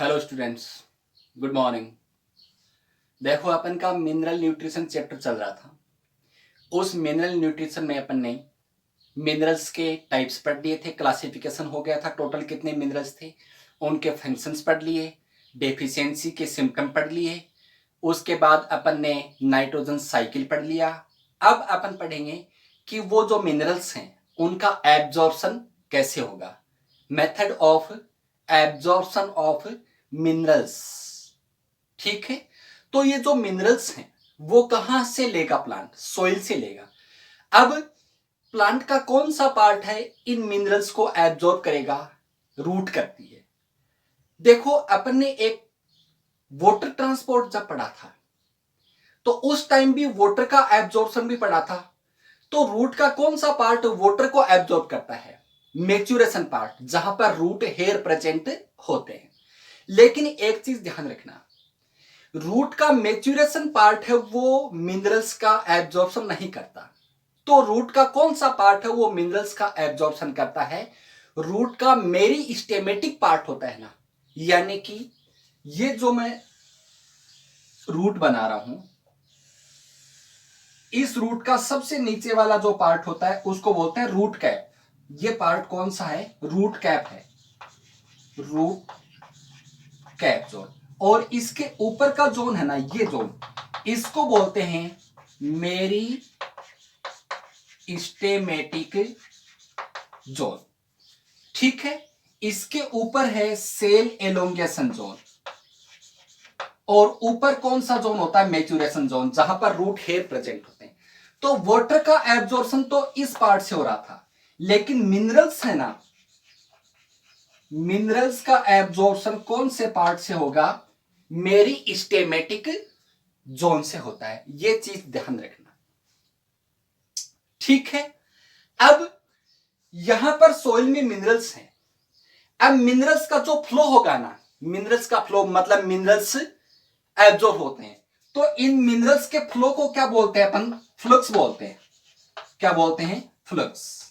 Hello students, good morning. देखो अपन का mineral nutrition chapter चल रहा था। उस मिनरल न्यूट्रिशन में अपन ने मिनरल्स के टाइप्स पढ़ लिए थे, क्लासिफिकेशन हो गया था, टोटल कितने मिनरल्स थे, उनके फंक्शंस पढ़ लिए, डेफिशिएंसी के सिम्टम पढ़ लिए। उसके बाद अपन ने नाइट्रोजन साइकिल पढ़ लिया। अब अपन पढ़ेंगे कि वो जो मिनरल्स हैं उनका एब्जॉर्प्शन कैसे होगा, method of absorption of minerals. ठीक है, तो ये जो मिनरल्स हैं वो कहां से लेगा प्लांट? सोइल से लेगा। अब प्लांट का कौन सा पार्ट है इन मिनरल्स को एब्जॉर्ब करेगा? रूट करती है। देखो अपन ने एक वाटर ट्रांसपोर्ट जब पढ़ा था तो उस टाइम भी वाटर का एब्जॉर्प्शन भी पढ़ा था। तो रूट का कौन सा पार्ट वाटर को एब्जॉर्ब करता है? मैच्योरेशन पार्ट, जहां पर रूट हेयर प्रेजेंट होते हैं। लेकिन एक चीज ध्यान रखना, रूट का मैच्योरेशन पार्ट है वो मिनरल्स का एब्जॉर्प्शन नहीं करता। तो रूट का कौन सा पार्ट है वो मिनरल्स का एब्जॉर्प्शन करता है? रूट का मेरिस्टेमेटिक पार्ट होता है ना, यानी कि ये जो मैं रूट बना रहा हूं, इस रूट का सबसे नीचे वाला जो पार्ट होता है उसको बोलते हैं रूट कैप। ये पार्ट कौन सा है? रूट कैप है, रूट कैप जोन। और इसके ऊपर का जोन है ना, ये जोन, इसको बोलते हैं मेरी स्टेमेटिक जोन। ठीक है, इसके ऊपर है सेल एलोंगेशन जोन। और ऊपर कौन सा जोन होता है? मैच्योरेशन जोन, जहां पर रूट हेयर प्रेजेंट होते हैं। तो वाटर का एब्जॉर्प्शन तो इस पार्ट से हो रहा था, लेकिन मिनरल्स है ना, मिनरल्स का एब्जॉर्प्शन कौन से पार्ट से होगा? मेरी स्टेमेटिक जोन से होता है। यह चीज ध्यान रखना। ठीक है, अब यहां पर सोइल में मिनरल्स हैं। अब मिनरल्स का जो फ्लो होगा ना, मिनरल्स का फ्लो मतलब मिनरल्स एब्जॉर्ब होते हैं, तो इन मिनरल्स के फ्लो को क्या बोलते हैं अपन? फ्लक्स बोलते हैं। क्या बोलते हैं? फ्लक्स।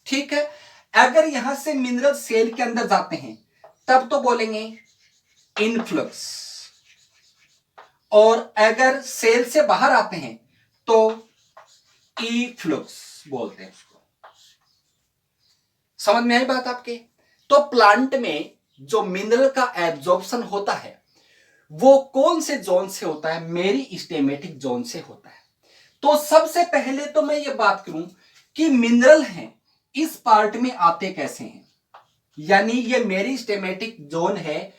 ठीक है, अगर यहां से मिनरल सेल के अंदर जाते हैं तब तो बोलेंगे इनफ्लक्स, और अगर सेल से बाहर आते हैं तो ई फ्लक्स बोलते हैं उसको। समझ में आई बात आपके? तो प्लांट में जो मिनरल का एब्जॉर्प्शन होता है वो कौन से जोन से होता है? मेरी स्टेमेटिक जोन से होता है। तो सबसे पहले तो मैं ये बात करूं कि मिनरल हैं इस पार्ट में आते कैसे हैं, यानी ये मेरी स्टेमेटिक जोन है,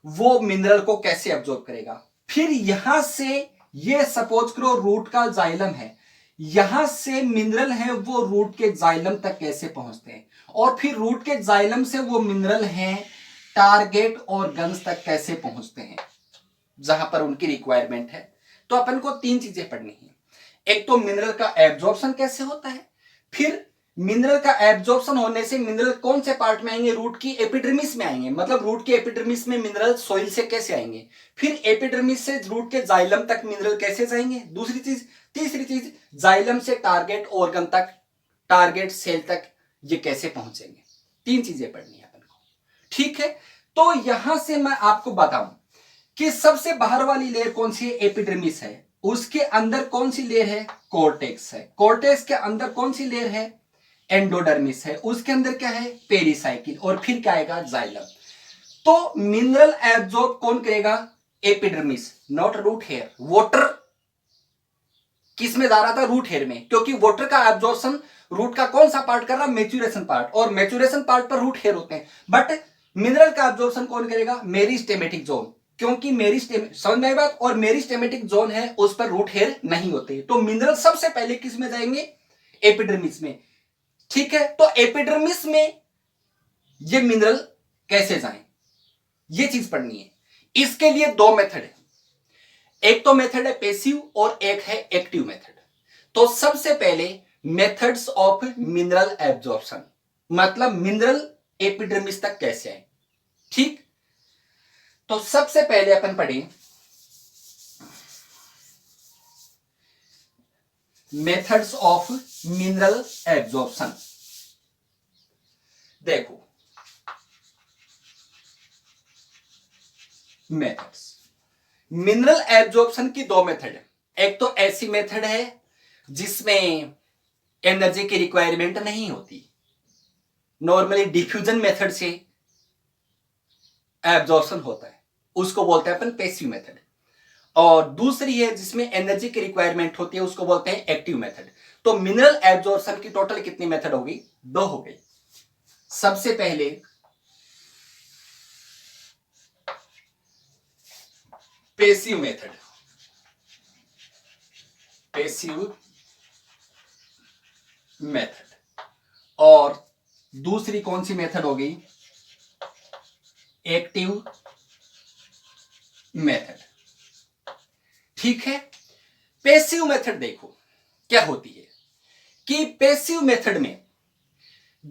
वो मिनरल को कैसे एब्जॉर्ब करेगा। फिर यहां से ये सपोज करो रूट का जाइलम है, यहां से मिनरल है वो रूट के जाइलम तक कैसे पहुंचते हैं, और फिर रूट के जाइलम से वो मिनरल हैं टारगेट ऑर्गन्स तक कैसे पहुंचते हैं जहां पर उनकी रिक्वायरमेंट है। तो अपन को तीन चीजें पढ़नी है। एक तो मिनरल का एब्जॉर्प्शन कैसे होता है, फिर मिनरल का एब्जॉर्प्शन होने से मिनरल कौन से पार्ट में आएंगे? रूट की एपिडर्मिस में आएंगे, मतलब रूट की एपिडर्मिस में मिनरल सोइल से कैसे आएंगे, फिर एपिडर्मिस से रूट के जाइलम तक मिनरल कैसे जाएंगे, दूसरी चीज। तीसरी चीज, जाइलम से टारगेट ऑर्गन तक, टारगेट सेल तक ये कैसे पहुंचेंगे। तीन चीजें पढ़नी है अपन को। ठीक है, तो यहां से मैं आपको बताऊं कि सबसे बाहर वाली लेयर कौन सी है? एपिडर्मिस है। उसके अंदर कौन सी लेयर है? कोर्टेक्स है। कोर्टेक्स के अंदर कौन सी लेयर है? एंडोडर्मिस है। उसके अंदर क्या है? पेरिसाइकिल। और फिर क्या आएगा? जाइलम। तो मिनरल एब्जॉर्ब कौन करेगा? Epidermis, not root hair. Water किस में जा रहा था? रूट हेयर में, क्योंकि वाटर का एब्जॉर्प्शन रूट का कौन सा पार्ट कर रहा? मैच्योरेशन पार्ट, और मैच्योरेशन पार्ट पर रूट हेयर होते हैं। बट मिनरल का एब्जॉर्प्शन कौन करेगा? मेरिस्टेमेटिक जोन, क्योंकि समझ में आई बात? और मेरिस्टेमेटिक जोन है उस पर रूट हेयर नहीं होते। तो मिनरल सबसे पहले किस में जाएंगे? एपिडर्मिस में। ठीक है, तो एपिडर्मिस में ये मिनरल कैसे जाएं, ये चीज पढ़नी है। इसके लिए दो मेथड है, एक तो मेथड है पैसिव और एक है एक्टिव मेथड। तो सबसे पहले मेथड्स ऑफ मिनरल एब्जॉर्प्शन, मतलब मिनरल एपिडर्मिस तक कैसे आए। ठीक, तो सबसे पहले अपन पढ़े मेथड्स ऑफ मिनरल एब्जॉर्प्शन। देखो, मेथड्स। मिनरल एब्जॉर्प्शन की दो मेथड है। एक तो ऐसी मेथड है जिसमें एनर्जी की रिक्वायरमेंट नहीं होती, नॉर्मली डिफ्यूजन मेथड से एब्जॉर्प्शन होता है, उसको बोलते हैं अपन पैसिव मेथड। और दूसरी है जिसमें एनर्जी की रिक्वायरमेंट होती है, उसको बोलते हैं एक्टिव मेथड। तो मिनरल एब्जॉर्प्शन की टोटल कितनी मेथड हो गई? दो हो गई। सबसे पहले पैसिव मेथड, पैसिव मेथड, और दूसरी कौन सी मेथड हो गई? Active method. ठीक है, पैसिव मेथड देखो क्या होती है कि पैसिव मेथड में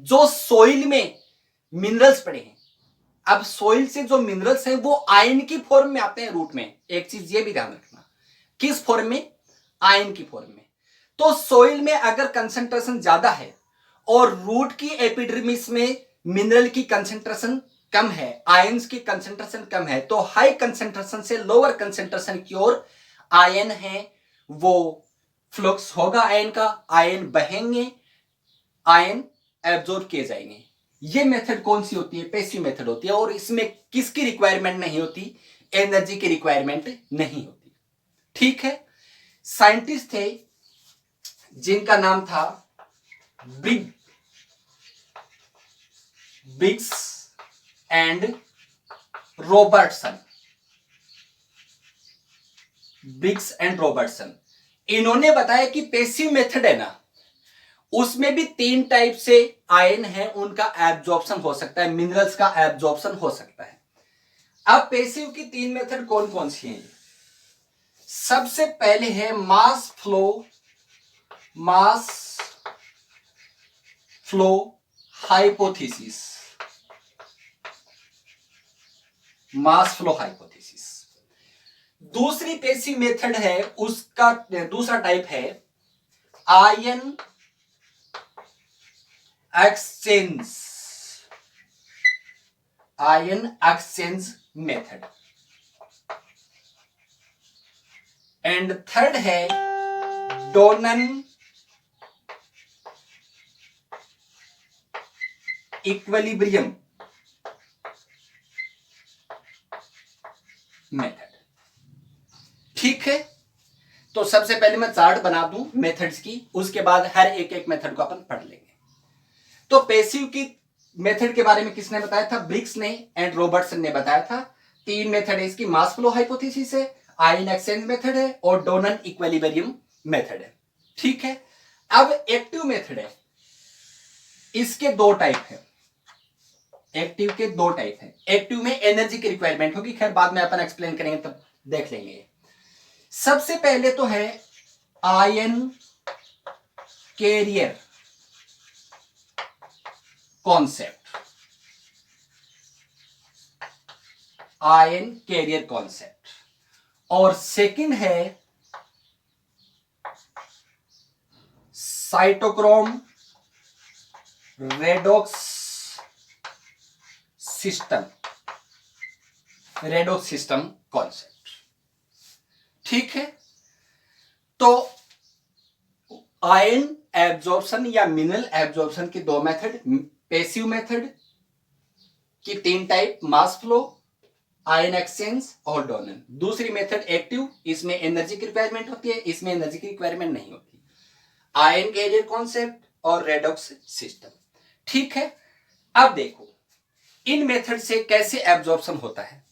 जो सॉइल में मिनरल्स पड़े हैं, अब सॉइल से जो मिनरल्स हैं वो आयन की फॉर्म में आते हैं रूट में। एक चीज ये भी ध्यान रखना, किस फॉर्म में? आयन की फॉर्म में। तो सॉइल में अगर कंसंट्रेशन ज्यादा है और रूट की एपिडर्मिस में मिनरल की कंसंट्रेशन कम है, आयंस की कंसंट्रेशन कम है, तो हाई कंसंट्रेशन से लोअर कंसंट्रेशन की ओर आयन है वो फ्लक्स होगा, आयन का, आयन बहेंगे, आयन एब्जॉर्ब किए जाएंगे। ये मेथड कौन सी होती है? पैसिव मेथड होती है। और इसमें किसकी रिक्वायरमेंट नहीं होती? एनर्जी की रिक्वायरमेंट नहीं होती। ठीक है, साइंटिस्ट थे जिनका नाम था Briggs and Robertson. Briggs and Robertson, इन्होंने बताया कि पैसिव मेथड है ना, उसमें भी तीन टाइप से आयन है, उनका एब्जॉर्प्शन हो सकता है, मिनरल्स का एब्जॉर्प्शन हो सकता है। अब पैसिव की तीन मेथड कौन कौन सी हैं? सबसे पहले है mass flow hypothesis. Mass flow hypothesis दूसरी पैसिव मेथड है, उसका दूसरा टाइप है ion exchange method. And third है डोनन इक्विलिब्रियम मेथड। ठीक है, तो सबसे पहले मैं चार्ट बना दूं मेथड्स की, उसके बाद हर एक एक मेथड को अपन पढ़ लेंगे। तो पैसिव की मेथड के बारे में किसने बताया था? ब्रिग्स ने एंड रॉबर्टसन ने बताया था। तीन मेथड है इसकी, मास फ्लो हाइपोथेसिस है, आयन एक्सचेंज मेथड है, और डोनन इक्विलिब्रियम मेथड है। ठीक है, अब एक्टिव मेथड है, इसके दो टाइप है। एक्टिव के दो टाइप है। एक्टिव में एनर्जी की रिक्वायरमेंट होगी, खैर बाद में अपन एक्सप्लेन करेंगे तब देख लेंगे। सबसे पहले तो है ion carrier concept, ion carrier concept, और सेकंड है साइटोक्रोम रेडॉक्स सिस्टम कॉन्सेप्ट। ठीक है, तो आयन एब्जॉर्प्शन या मिनरल एब्जॉर्प्शन की दो मेथड, पैसिव मेथड की तीन type, mass flow, ion exchange और डोनन। दूसरी मेथड एक्टिव, इसमें एनर्जी की रिक्वायरमेंट होती है, इसमें एनर्जी की रिक्वायरमेंट नहीं होती, आयन कैरियर कॉन्सेप्ट और रेडॉक्स सिस्टम। ठीक है, अब देखो इन मेथड से कैसे एब्जॉर्प्शन होता है।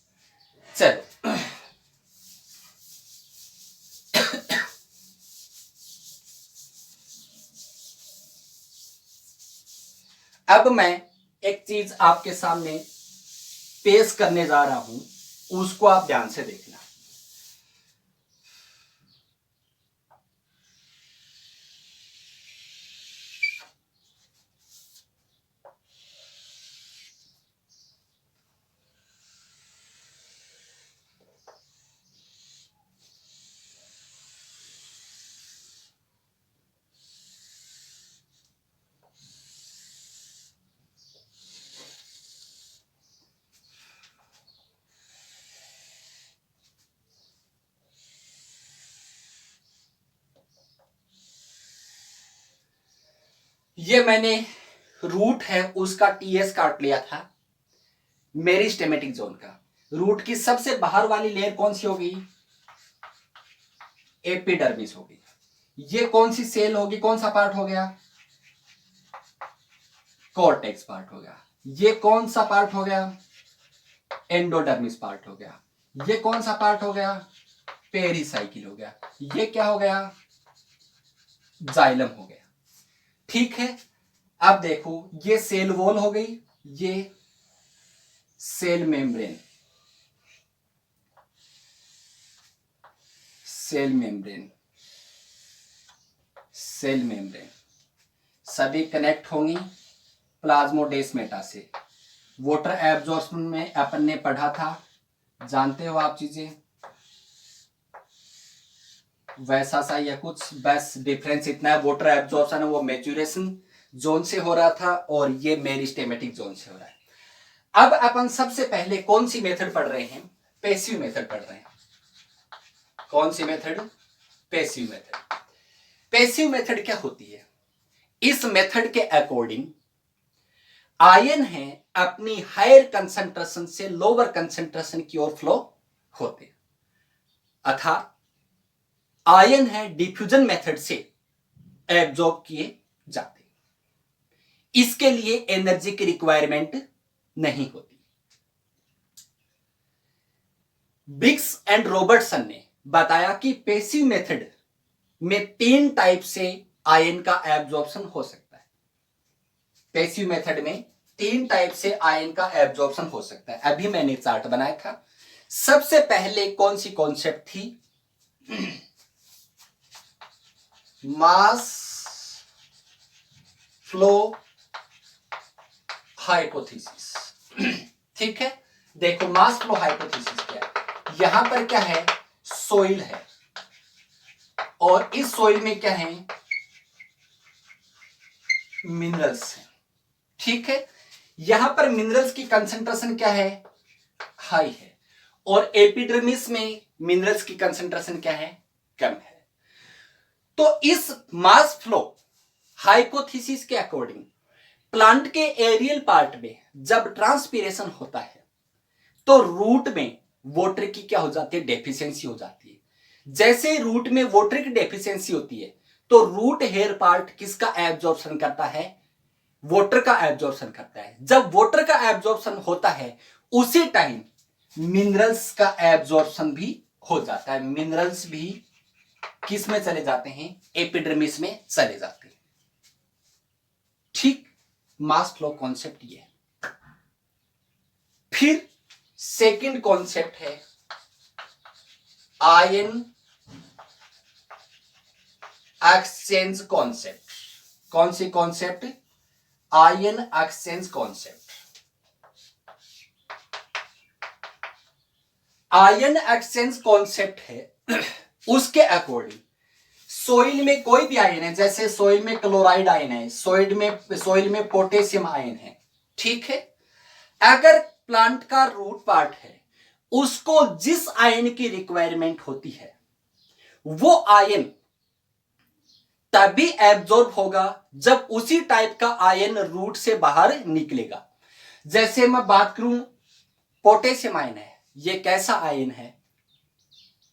चलो अब मैं एक चीज आपके सामने पेश करने जा रहा हूं, उसको आप ध्यान से देखना। ये मैंने रूट है उसका टीएस काट लिया था मेरिस्टेमेटिक जोन का। रूट की सबसे बाहर वाली लेयर कौन सी होगी? एपिडर्मिस होगी। ये कौन सी सेल होगी, कौन सा पार्ट हो गया? कॉर्टेक्स पार्ट हो गया। ये कौन सा पार्ट हो गया? एंडोडर्मिस पार्ट हो गया। ये कौन सा पार्ट हो गया? पेरिसाइकिल हो गया। ये क्या हो गया? जाइलम हो गया। ठीक है, अब देखो ये सेल वॉल हो गई, ये cell membrane, cell membrane, cell membrane सभी कनेक्ट होंगी प्लाज्मोडेस्मेटा से। वाटर एब्जॉर्प्शन में अपन ने पढ़ा था, जानते हो आप चीजें, वैसा सा या कुछ, बस डिफरेंस इतना है, वाटर एब्जॉर्प्शन है वो मैच्योरेशन जोन से हो रहा था और ये मेरिस्टेमेटिक जोन से हो रहा है। अब अपन सबसे पहले कौन सी मेथड पढ़ रहे हैं? पैसिव मेथड पढ़ रहे हैं। कौन सी method? Passive method. Passive method क्या होती है? इस मेथड के अकॉर्डिंग आयन है अपनी हायर कंसंट्रेशन से लोअर कंसंट्रेशन की ओर फ्लो होते, अर्थात आयन है डिफ्यूजन मेथड से एब्जॉर्ब किए जाते, इसके लिए एनर्जी की रिक्वायरमेंट नहीं होती। बिग्स एंड रॉबर्टसन ने बताया कि पैसिव मेथड में 3 टाइप से आयन का एब्जॉर्प्शन हो सकता है। पैसिव मेथड में 3 टाइप से आयन का एब्जॉर्प्शन हो सकता है। अभी मैंने चार्ट बनाया था। सबसे पहले कौन सी कॉन्सेप्ट थी? Mass flow hypothesis. ठीक है, देखो मास फ्लो हाइपोथेसिस क्या है? यहां पर क्या है? सोइल है और इस सोइल में क्या है? मिनरल्स है। ठीक है, यहां पर मिनरल्स की कंसंट्रेशन क्या है? हाई है और एपिडर्मिस में मिनरल्स की कंसंट्रेशन क्या है? कम है। तो इस मास फ्लो हाइपोथेसिस के अकॉर्डिंग प्लांट के एरियल पार्ट में जब ट्रांसपीरेशन होता है तो रूट में वाटर की क्या हो जाती है? डेफिशिएंसी हो जाती है। जैसे रूट में वाटर की डेफिशिएंसी होती है तो रूट हेयर पार्ट किसका एब्जॉर्प्शन करता है? वाटर का एब्जॉर्प्शन करता है। जब वाटर का एब्जॉर्प्शन होता है उसी टाइम मिनरल्स का एब्जॉर्प्शन भी हो जाता है। मिनरल्स भी किस में चले जाते हैं? एपिडर्मिस में चले जाते हैं। ठीक, मास फ्लो कॉन्सेप्ट ये है। फिर सेकंड कॉन्सेप्ट है आयन एक्सचेंज कॉन्सेप्ट। कौन सी concept? Ion exchange concept. Ion exchange concept है उसके अकॉर्डिंग सोइल में कोई भी आयन है, जैसे सोइल में क्लोराइड आयन है, सोइल में पोटेशियम आयन है। ठीक है, अगर प्लांट का रूट पार्ट है उसको जिस आयन की रिक्वायरमेंट होती है वो आयन तभी एब्जॉर्ब होगा जब उसी टाइप का आयन रूट से बाहर निकलेगा। जैसे मैं बात करूं, पोटेशियम आयन है, ये कैसा आयन है?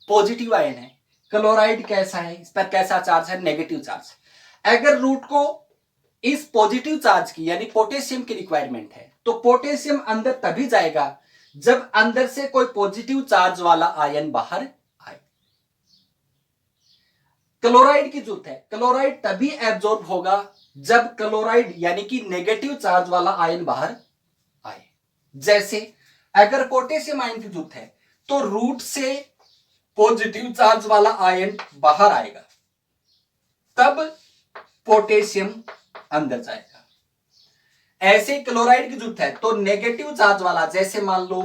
पॉजिटिव आयन है। क्लोराइड कैसा है? इस पर कैसा चार्ज है? Negative charge. अगर रूट को इस पॉजिटिव चार्ज की यानी पोटेशियम की रिक्वायरमेंट है तो पोटेशियम अंदर तभी जाएगा जब अंदर से कोई पॉजिटिव चार्ज वाला आयन बाहर आए। क्लोराइड की जरूरत है, क्लोराइड तभी एब्जॉर्ब होगा जब क्लोराइड यानी कि नेगेटिव चार्ज वाला आयन बाहर आए। जैसे अगर पोटेशियम आयन की जरूरत है तो रूट से पॉजिटिव चार्ज वाला आयन बाहर आएगा, तब पोटेशियम अंदर जाएगा। ऐसे क्लोराइड की जरूरत है तो नेगेटिव चार्ज वाला, जैसे मान लो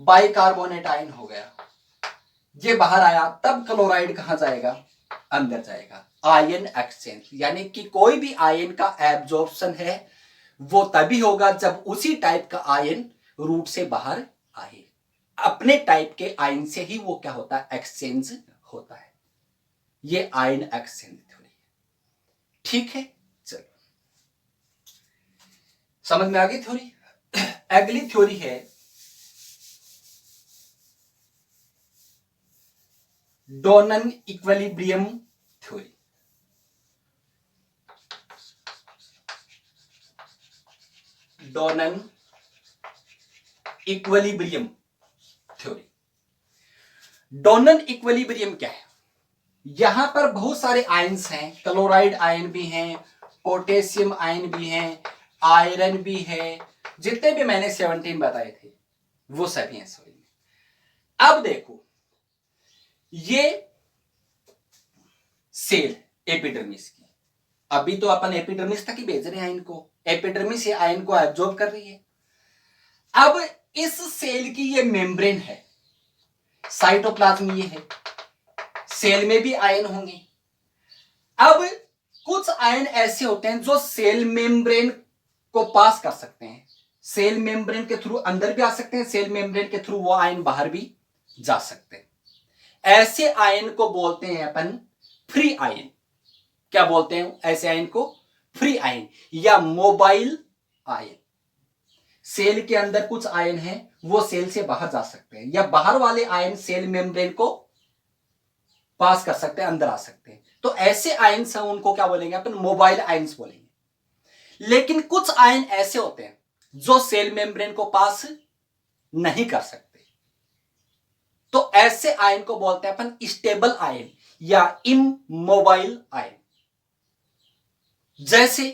बाइकार्बोनेट आयन हो गया, ये बाहर आया, तब क्लोराइड कहां जाएगा? अंदर जाएगा। आयन एक्सचेंज यानी कि कोई भी आयन का एब्जॉर्प्शन है वो तभी होगा जब उसी टाइप का आयन रूट से बाहर आए। अपने टाइप के आयन से ही वो क्या होता है? एक्सचेंज होता है। ये आयन एक्सचेंज थ्योरी है। ठीक है, चलो समझ में आ गई थ्योरी। अगली थ्योरी है Donnan equilibrium theory. Donnan equilibrium theory. Donnan equilibrium क्या है? यहां पर बहुत सारे आयंस हैं, क्लोराइड आयन भी हैं, पोटेशियम आयन भी हैं, आयरन भी है, जितने भी मैंने 17 बताए थे वो सभी हैं सॉइल में। अब देखो ये सेल एपिडर्मिस की, अभी तो अपन एपिडर्मिस तक ही भेज रहे हैं आयन को, एपिडर्मिस ये आयन को एब्जॉर्ब कर रही है। अब इस सेल की ये मेम्ब्रेन है, साइटोप्लाज्म ये है, सेल में भी आयन होंगे। अब कुछ आयन ऐसे होते हैं जो सेल मेम्ब्रेन को पास कर सकते हैं, सेल मेम्ब्रेन के थ्रू अंदर भी आ सकते हैं, सेल मेम्ब्रेन के थ्रू वो आयन बाहर भी जा सकते हैं। ऐसे आयन को बोलते हैं अपन फ्री आयन। क्या बोलते हैं ऐसे आयन को? फ्री आयन या मोबाइल आयन। सेल के अंदर कुछ आयन है वो सेल से बाहर जा सकते हैं, या बाहर वाले आयन सेल मेम्ब्रेन को पास कर सकते हैं, अंदर आ सकते हैं। तो ऐसे आयन्स हैं उनको क्या बोलेंगे अपन? मोबाइल आयन्स बोलेंगे। लेकिन कुछ आयन ऐसे होते हैं जो सेल मेम्ब्रेन को पास नहीं कर सकते, तो ऐसे आयन को बोलते हैं अपन स्टेबल आयन या इमोबाइल आयन। जैसे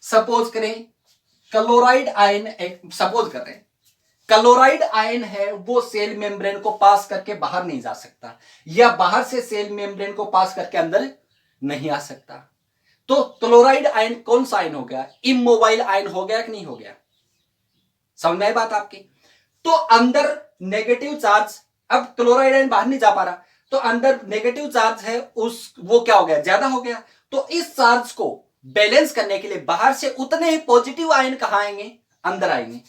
सपोज करें क्लोराइड आयन, सपोज कर रहे हैं क्लोराइड आयन है वो सेल मेम्ब्रेन को पास करके बाहर नहीं जा सकता, या बाहर से सेल मेम्ब्रेन को पास करके अंदर नहीं आ सकता। तो क्लोराइड आयन कौन सा आयन हो गया? इमोबाइल आयन हो गया कि नहीं हो गया? समझ में आई बात आपकी? तो अंदर नेगेटिव चार्ज, अब क्लोराइड आयन बाहर नहीं जा पा रहा, तो अंदर नेगेटिव चार्ज है उस वो क्या हो गया? ज्यादा हो गया। तो इस चार्ज को बैलेंस करने के लिए बाहर से उतने ही पॉजिटिव आयन कहां आएंगे? अंदर आएंगे।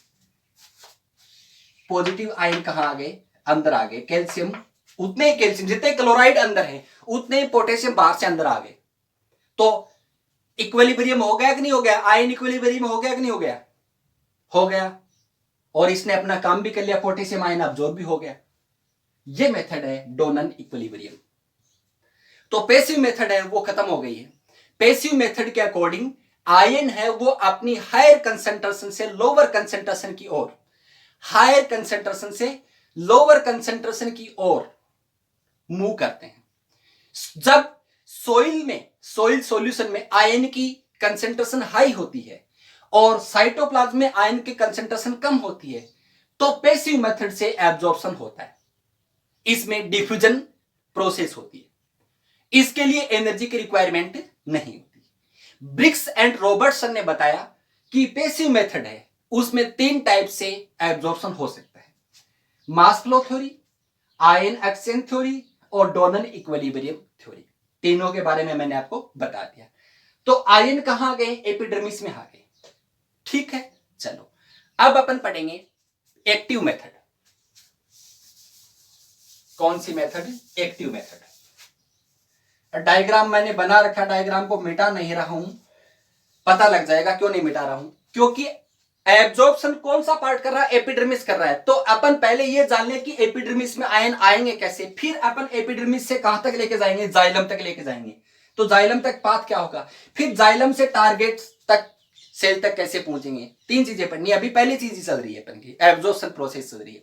पॉजिटिव आयन कहां आ गए? अंदर आ गए। कैल्शियम, उतने ही कैल्शियम जितने क्लोराइड अंदर है उतने ही पोटेशियम बाहर से अंदर आ गए। तो इक्विलिब्रियम हो गया कि नहीं हो गया? आयन इक्विलिब्रियम हो गया कि नहीं हो गया? हो गया। और इसने अपना काम भी कर लिया, पोटेशियम आयन अब्जॉर्ब भी हो गया। ये मेथड है डोनन इक्विलिब्रियम। तो पैसिव मेथड है वो खत्म हो गई है। पैसिव मेथड के अकॉर्डिंग आयन है वो अपनी हायर कंसेंट्रेशन से लोअर कंसेंट्रेशन की ओर, हायर कंसेंट्रेशन से लोअर कंसेंट्रेशन की ओर मूव करते हैं। जब सोइल सॉल्यूशन में आयन की कंसेंट्रेशन हाई होती है और साइटोप्लाज्म में आयन की कंसेंट्रेशन कम होती है, तो पैसिव मेथड से एब्जॉर्प्शन होता है। इसमें डिफ्यूजन प्रोसेस होती है, इसके लिए एनर्जी की रिक्वायरमेंट नहीं होती। ब्रिक्स एंड रॉबर्टसन ने बताया कि पैसिव मेथड है उसमें 3 टाइप से एब्जॉर्प्शन हो सकता है: mass flow theory, ion exchange theory और डोनन इक्विलिब्रियम थ्योरी। तीनों के बारे में मैंने आपको बता दिया। तो आयन कहां गए? एपिडर्मिस में आ गए। ठीक है, चलो अब अपन पढ़ेंगे एक्टिव मेथड। कौन सी मेथड? Active method. डायग्राम मैंने बना रखा, डायग्राम को मिटा नहीं रहा हूं, पता लग जाएगा क्यों नहीं मिटा रहा हूं, क्योंकि एब्जॉर्प्शन कौन सा पार्ट कर रहा है? एपिडर्मिस कर रहा है। तो अपन पहले ये जान ले कि एपिडर्मिस में आयन आएंगे कैसे, फिर अपन एपिडर्मिस से कहां तक लेके जाएंगे? जाइलम तक लेके जाएंगे। तो जाइलम तक पाथ क्या होगा, फिर जाइलम से टारगेट तक, सेल तक कैसे पहुंचेंगे। 3 चीजें पढ़नी, अभी पहली चीज ही चल रही है अपन की, एब्जॉर्प्शन प्रोसेस चल रही है।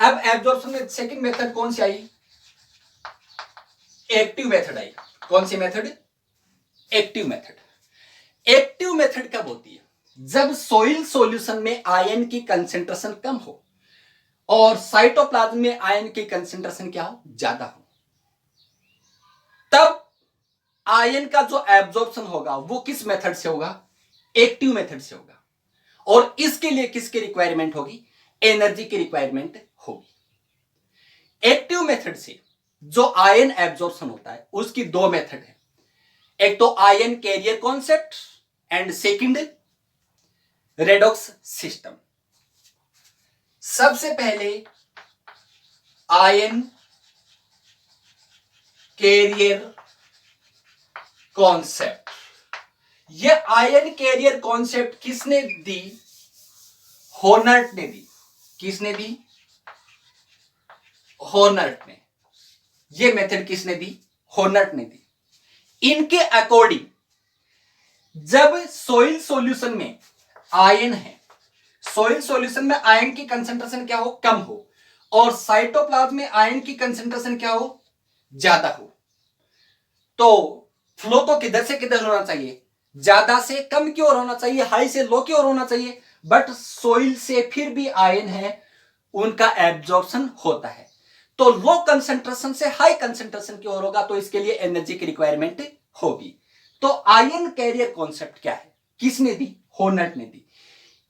अब एब्जॉर्प्शन में सेकंड मेथड कौन सी आई? एक्टिव मेथड आई। कौन सी method? Active method. Active method कब होती है? जब सोइल सॉल्यूशन में आयन की कंसेंट्रेशन कम हो और साइटोप्लाज्म में आयन की कंसेंट्रेशन क्या हो? ज्यादा हो। तब आयन का जो एब्जॉर्प्शन होगा वो किस मेथड से होगा? एक्टिव मेथड से होगा। और इसके लिए किसकी रिक्वायरमेंट होगी? एनर्जी की रिक्वायरमेंट होगी। एक्टिव मेथड से जो आयन एब्जॉर्प्शन होता है उसकी 2 मेथड है। एक तो ion carrier concept and second redox system. सबसे पहले आयन कैरियर कॉन्सेप्ट, ये आयन कैरियर कॉन्सेप्ट किसने दी? हॉर्नट ने दी। किसने दी? हॉर्नट ने। ये मेथड किसने दी? हॉर्नट ने दी। इनके अकॉर्डिंग जब सॉइल सॉल्यूशन में आयन है, सॉइल सॉल्यूशन में आयन की कंसंट्रेशन क्या हो? कम हो, और साइटोप्लाज्म में आयन की कंसंट्रेशन क्या हो? ज्यादा हो, तो फ्लो तो किधर से किधर होना चाहिए? ज्यादा से कम की ओर होना चाहिए, हाई से लो की ओर होना चाहिए। बट सॉइल से फिर भी आयन है, उनका एब्जॉर्प्शन होता है, तो लो कंसंट्रेशन से हाई कंसंट्रेशन की ओर होगा, तो इसके लिए एनर्जी की रिक्वायरमेंट होगी। तो आयन कैरियर कॉन्सेप्ट क्या है? किसने दी? हॉर्नट ने दी।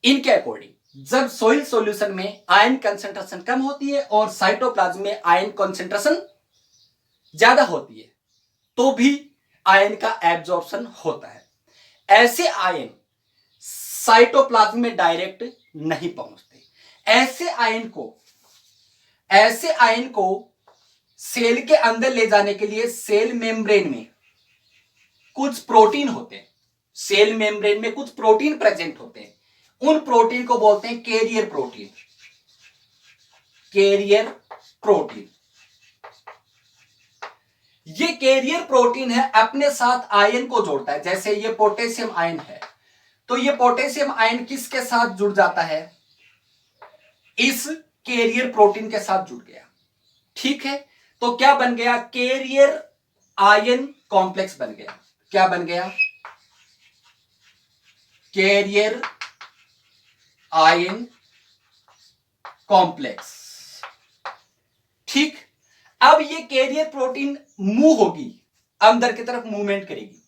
इनके अकॉर्डिंग जब सॉइल सॉल्यूशन में आयन कंसंट्रेशन कम होती है और साइटोप्लाज्म में आयन कंसंट्रेशन ज्यादा होती है, तो भी आयन का एब्जॉर्प्शन होता है। ऐसे आयन साइटोप्लाज्म में डायरेक्ट नहीं पहुंचते। ऐसे आयन को सेल के अंदर ले जाने के लिए सेल मेम्ब्रेन में कुछ प्रोटीन होते हैं। सेल मेम्ब्रेन में कुछ प्रोटीन प्रेजेंट होते हैं, उन प्रोटीन को बोलते हैं कैरियर प्रोटीन। कैरियर प्रोटीन, ये कैरियर प्रोटीन है, अपने साथ आयन को जोड़ता है। जैसे ये पोटेशियम आयन है, तो ये पोटेशियम आयन किसके साथ जुड़ जाता है? इस कैरियर प्रोटीन के साथ जुड़ गया। ठीक है, तो क्या बन गया? कैरियर आयन कॉम्प्लेक्स बन गया। क्या बन गया? Carrier ion complex. ठीक, अब ये कैरियर प्रोटीन मूव होगी, अंदर की तरफ मूवमेंट करेगी,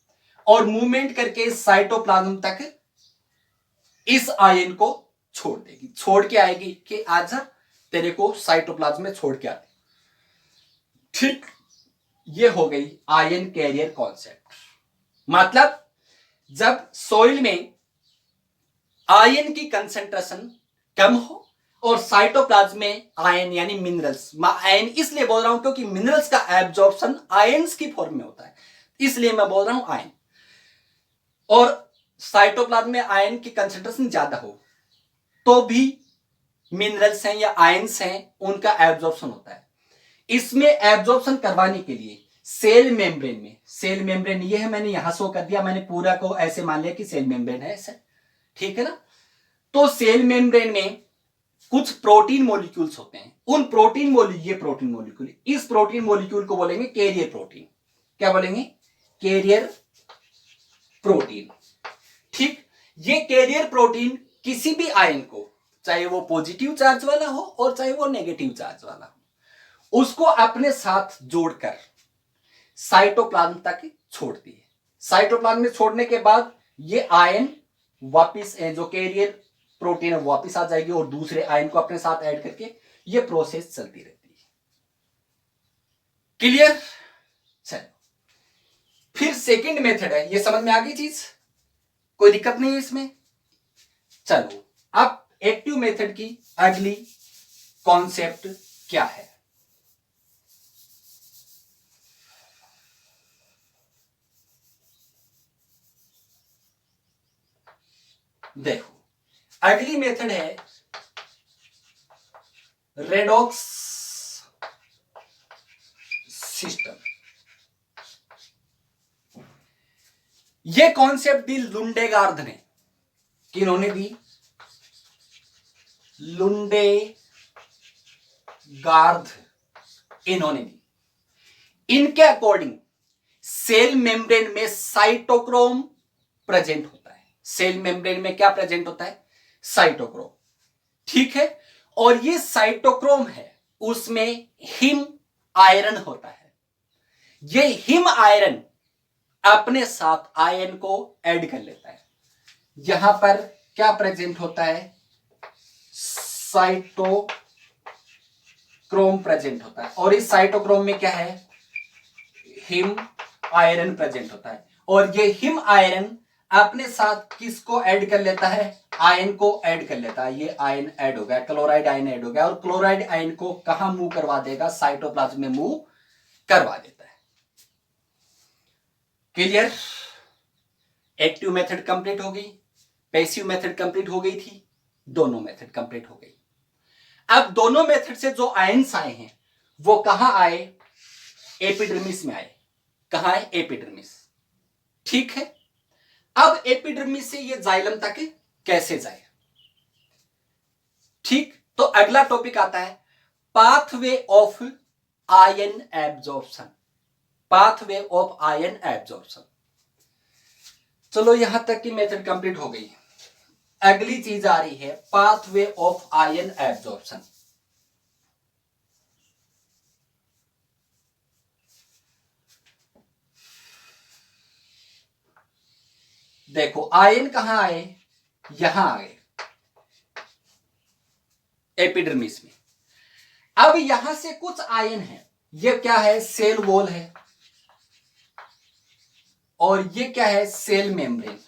और मूवमेंट करके साइटोप्लाज्म तक इस आयन को छोड़ देगी। छोड़ के आएगी कि आजा तेरे को साइटोप्लाज्म में छोड़ के आती। ठीक, ये हो गई आयन कैरियर कॉन्सेप्ट। मतलब जब सॉइल में आयन की कंसंट्रेशन कम हो और साइटोप्लाज्म में आयन यानी मिनरल्स, मैं आयन इसलिए बोल रहा हूं क्योंकि मिनरल्स का एब्जॉर्प्शन आयंस की फॉर्म में होता है, इसलिए मैं बोल रहा हूं आयन। और साइटोप्लाज्म में आयन की कंसंट्रेशन ज्यादा हो, तो भी मिनरल्स हैं या आयंस हैं, उनका एब्जॉर्प्शन होता है। इसमें एब्जॉर्प्शन करवाने के लिए सेल मेम्ब्रेन में, सेल मेम्ब्रेन ये है, मैंने यहां शो कर दिया, मैंने पूरा को ऐसे मान लिया कि सेल मेम्ब्रेन है ऐसे, ठीक है ना। तो सेल मेम्ब्रेन में कुछ प्रोटीन मॉलिक्यूल्स होते हैं, उन प्रोटीन ये प्रोटीन मॉलिक्यूल, इस प्रोटीन मॉलिक्यूल को बोलेंगे कैरियर प्रोटीन। क्या बोलेंगे? Carrier protein. ठीक, ये कैरियर प्रोटीन किसी भी आयन को, चाहे वो पॉजिटिव चार्ज वाला हो और चाहे वो नेगेटिव चार्ज वाला हो, उसको अपने साथ जोड़कर साइटोप्लाज्म तक छोड़ती है। साइटोप्लाज्म में छोड़ने के बाद ये आयन वापिस जो कैरियर प्रोटीन वापिस आ जाएगी और दूसरे आयन को अपने साथ ऐड करके ये प्रोसेस चलती रहती है। क्लियर? चलो, फिर सेकंड मेथड है, ये समझ में आ गई चीज, कोई दिक्कत नहीं है इसमें। चलो, अब एक्टिव मेथड की अगली कॉन्सेप्ट क्या है? देखो, अगली मेथड है रेडॉक्स सिस्टम। यह कॉन्सेप्ट दी लुंडेगार्ड ने। किन्होंने दी? लुंडेगार्ड, इन्होंने दी। इनके अकॉर्डिंग सेल मेम्ब्रेन में साइटोक्रोम प्रेजेंट होता है। सेल मेम्ब्रेन में क्या प्रेजेंट होता है? साइटोक्रोम। ठीक है, और ये साइटोक्रोम है, उसमें हिम आयरन होता है। ये हिम आयरन अपने साथ आयन को ऐड कर लेता है। यहां पर क्या प्रेजेंट होता है? साइटोक्रोम प्रेजेंट होता है, और इस साइटोक्रोम में क्या है? हिम आयरन प्रेजेंट होता है। और ये हिम आयरन अपने साथ किसको ऐड कर लेता है? आयन को ऐड कर लेता है। ये आयन ऐड हो गया, क्लोराइड आयन ऐड हो गया, और क्लोराइड आयन को कहां मूव करवा देगा? साइटोप्लाज्म में मूव करवा देता है। क्लियर? एक्टिव मेथड कंप्लीट हो गई, पैसिव मेथड कंप्लीट हो गई थी, दोनों मेथड कंप्लीट हो गई। अब दोनों मेथड से जो आयंस आए हैं वो कहां आए? एपिडर्मिस में आए। कहां आए? एपिडर्मिस। ठीक है, अब एपिडर्मिस से ये जाइलम तक कैसे जाए? ठीक, तो अगला टॉपिक आता है pathway of ion absorption. Pathway of ion absorption. चलो यहां तक की मेथड कंप्लीट हो गई। अगली चीज आ रही है पाथवे ऑफ आयन एब्जॉर्प्शन। देखो आयन कहां आए? यहां आ गए एपिडर्मिस में। अब यहां से कुछ आयन है, ये क्या है? सेल वॉल है, और ये क्या है? Cell membrane.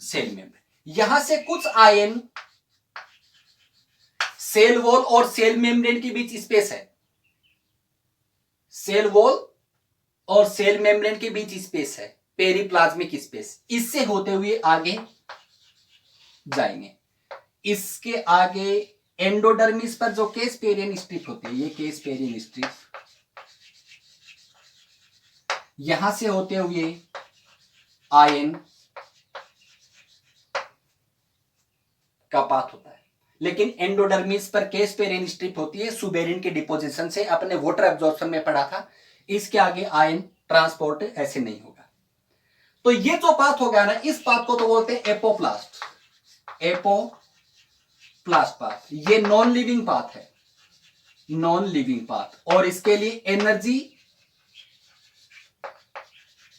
Cell membrane. यहां से कुछ आयन सेल वॉल और सेल मेम्ब्रेन के बीच स्पेस है। सेल वॉल और सेल मेम्ब्रेन के बीच स्पेस है, पेरिप्लाज्मिक स्पेस। इससे होते हुए आगे जाएंगे। इसके आगे एंडोडर्मिस पर जो केस्पेरियन स्ट्रिप होती है, ये केस्पेरियन स्ट्रिप, यहां से होते हुए आयन का पाथ होता है। लेकिन एंडोडर्मिस पर केस्पेरियन स्ट्रिप होती है, सुबेरिन के डिपोजिशन से। अपने वाटर एब्जॉर्प्शन में पढ़ा था। इसके आगे आयन ट्रांसपोर्ट ऐसे नहीं होगा। तो ये जो पाथ हो गया ना, इस पाथ को तो बोलते हैं एपोप्लास्ट। Apoplast path. ये नॉन लिविंग पाथ है, नॉन लिविंग पाथ, और इसके लिए एनर्जी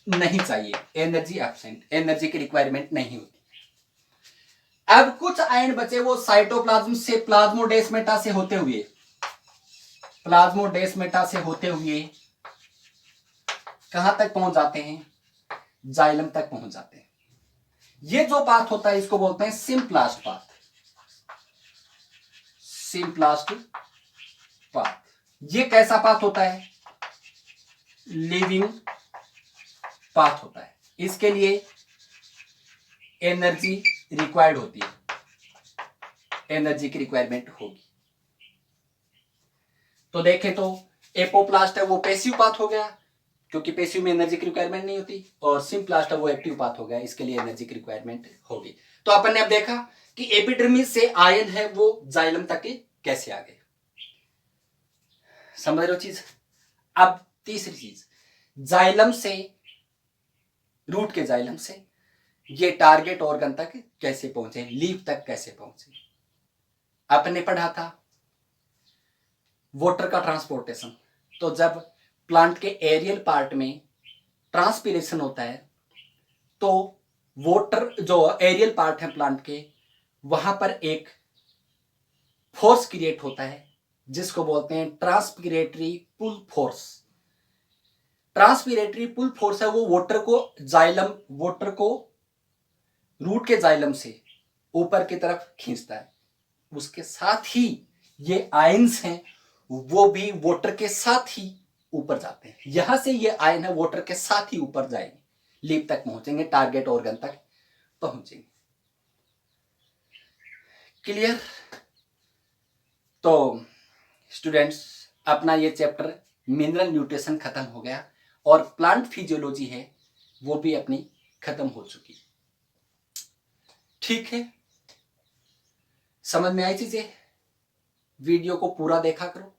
नहीं चाहिए, एनर्जी एब्सेंट, एनर्जी की रिक्वायरमेंट नहीं होती। अब कुछ आयन बचे, वो साइटोप्लाज्म से प्लाज्मोडेस्मेटा से होते हुए, प्लाज्मोडेस्मेटा से होते हुए कहां तक पहुंच जाते हैं? जाइलम तक पहुंच जाते हैं। ये जो पाथ होता है इसको बोलते हैं सिम्प्लास्ट पाथ। Symplast path. ये कैसा पाथ होता है? लिविंग पाथ होता है। इसके लिए एनर्जी रिक्वायर्ड होती है, एनर्जी की रिक्वायरमेंट होगी। तो देखें तो एपोप्लास्ट है वो पैसिव पाथ हो गया, क्योंकि पैसिव में एनर्जी की रिक्वायरमेंट नहीं होती, और सिम्प्लास्ट है वो एक्टिव पाथ हो गया, इसके लिए एनर्जी की रिक्वायरमेंट होगी। तो अपन ने अब देखा कि एपिडर्मिस से आयन है वो जाइलम तक कैसे आ गए। समझ रहे हो चीज? अब तीसरी चीज, जाइलम से, रूट के जाइलम से ये टारगेट ऑर्गन तक कैसे पहुंचे, लीफ तक कैसे पहुंचे। आपने पढ़ा था वाटर का ट्रांसपोर्टेशन। तो जब प्लांट के एरियल पार्ट में ट्रांसपीरेशन होता है, तो वाटर जो एरियल पार्ट है प्लांट के, वहां पर एक फोर्स क्रिएट होता है जिसको बोलते हैं ट्रांसपिरेटरी पुल फोर्स। ट्रांसपिरेटरी पुल फोर्स है वो वाटर को रूट के जाइलम से ऊपर की तरफ खींचता है। उसके साथ ही ये आयंस हैं वो भी वाटर के साथ ही ऊपर जाते हैं। यहां से ये आयन है वाटर के साथ ही ऊपर जाएंगे, लीफ तक पहुंचेंगे, टारगेट ऑर्गन तक पहुंचेंगे। क्लियर? तो स्टूडेंट्स, अपना ये चैप्टर मिनरल न्यूट्रिशन खत्म हो गया, और प्लांट फिजियोलॉजी है वो भी अपनी खत्म हो चुकी। ठीक है, समझ में आई चीजें? वीडियो को पूरा देखा करो,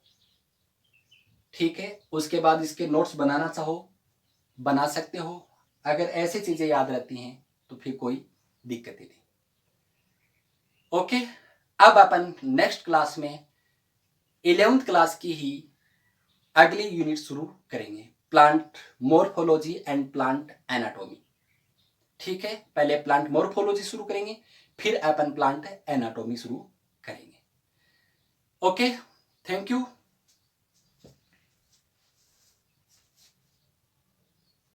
ठीक है? उसके बाद इसके नोट्स बनाना चाहो बना सकते हो। अगर ऐसी चीजें याद रहती हैं तो फिर कोई दिक्कत ही नहीं। ओके, अब अपन नेक्स्ट क्लास में 11th क्लास की ही अगली यूनिट शुरू करेंगे, plant morphology and plant anatomy. ठीक है, पहले प्लांट मॉर्फोलॉजी शुरू करेंगे, फिर अपन प्लांट एनाटॉमी शुरू करेंगे। Okay, thank you.